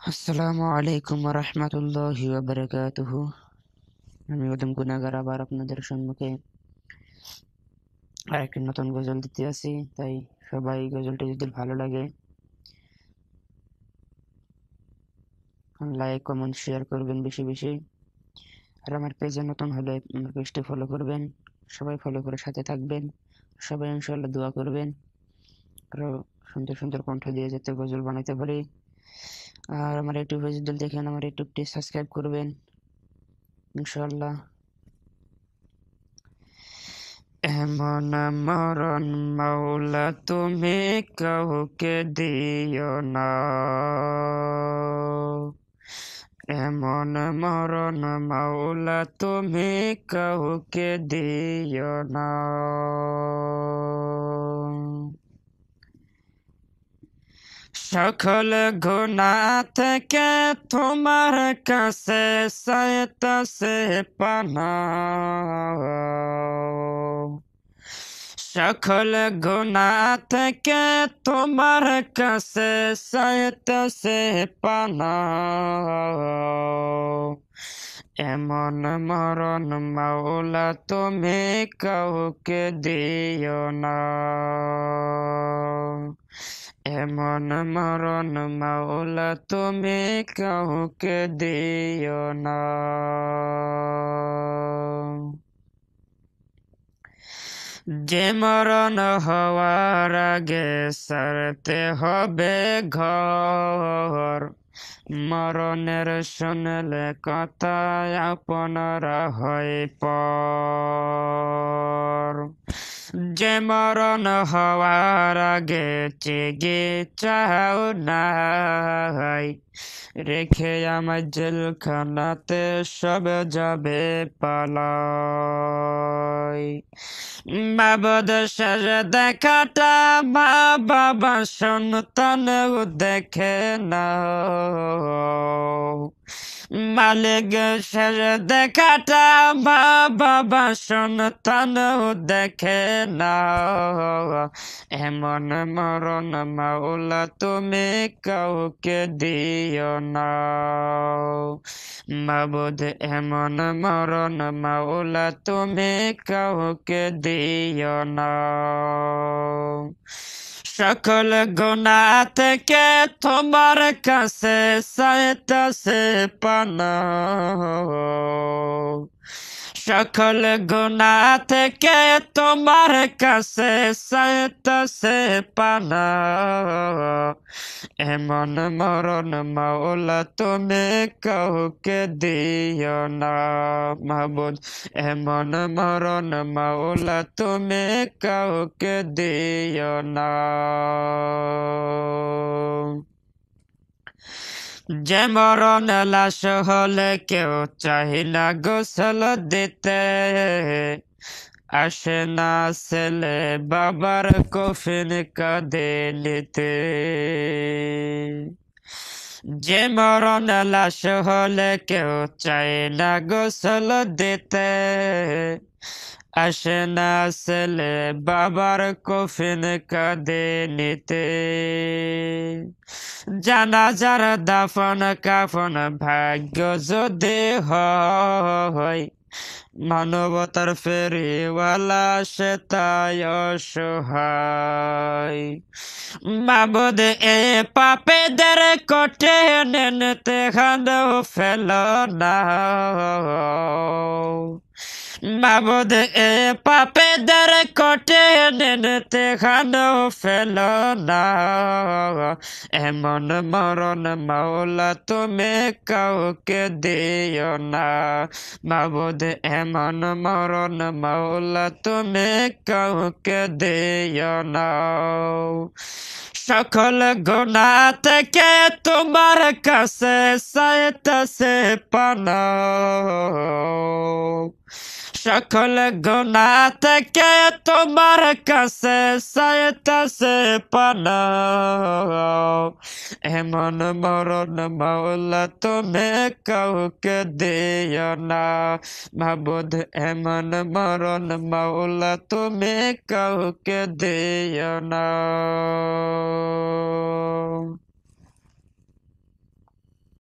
আসসালামু আলাইকুম রহমতুল্লাহি ওয়া বারাকাতুহু। আমি উদম গুনাগার আবার আপনাদের সম্মুখে আরেকটি নতুন গজল দিতে আছি। তাই সবাই গজলটি যদি ভালো লাগে লাইক কমেন্ট শেয়ার করবেন বেশি বেশি। আর আমার পেজে নতুন হলে আমার পেজটি ফলো করবেন। সবাই ফলো করে সাথে থাকবেন। সবাই ইনশাআল্লাহ দোয়া করবেন আরো সুন্দর সুন্দর কণ্ঠ দিয়ে যাতে গজল বানাইতে পারি। আর আমার ইউটিউব পেজ যদি দেখেন আমার ইউটিউবটি সাবস্ক্রাইব করবেন ইনশাআল্লাহ। এমন মরণ মাওলা তুমি কাউকে দিও না, এমন মরণ মাওলা তুমি কাউকে দিও না। সকল গুনাহ থেকে তোমার কাছে চাইতাছে পানাহ, সকল গুনাহ থেকে তোমার কাছে চাইতাছে পানাহ। এমন মরণ মাওলা তুমি কাউকে দিও না, এমন মরণ মাওলা তুমি কাউকে দিও না। যে মরণ হওয়ার আগে ছাড়তে হবে ঘর, মরণের শুনলে কথা আপনারা হয় পর। যে মরণ হওয়ার আগে চিকিৎসাও নাই, রেখে আমার জেলখানাতে সব যাবে পালাই। মাবুদ শেষ দেখাটা মা বাবা সন্তানও দেখে না, মালিক শেষ দেখাটা মা বাবা সন্তানও দেখে না। এমন মরণ মাওলা তুমি কাউকে দিও না, মাবুদ এমন মরণ মাওলা তুমি কাউকে দিও না। সকল গুনাহ থেকে তোমার কাছে চাইতাছে পানাহ, সকল গুনাহ থেকে তোমার কাছে চাইতাছে পানাহ। এমন মরণ মাওলা তুমি কাউকে দিও না, মাবুদ এমন মরণ মাওলা তুমি কাউকে দিও না। যে মরণ লাশ হলে কেউ চাহি না গোসল দিতে, আসে না ছেলে বাবার কফিন কাঁধে নিতে। যে মরণ লাশ হলে কেউ চায় না গোসল দিতে, আসে না ছেলে বাবার কফিন কাঁধে নিতে। জানাজার দাফন কাফন ভাগ্য যদি হয়, মানবতার ফেরিওয়ালা সে তাই অসহায়। মাবুদ এ পাপীদের কঠিন ইমতিহান ফেল না, মাবুদ এ পাপীদের কঠিন ইমতিহান ফেল না। এমন মরণ মাওলা তুমি কাউকে দিও না, মাবুদ এমন মরণ মাওলা তুমি কাউকে দিও না। সকল গুনাহ থেকে তোমার কাছে চাইতাছে পানাহ, সকল গুনাহ থেকে তোমার কাছে চাইতাছে পানাহ। এমন মরণ মাওলা তুমি কাউকে দিও না, মাবুদ এমন মরণ মাওলা তুমি কাউকে দিও না।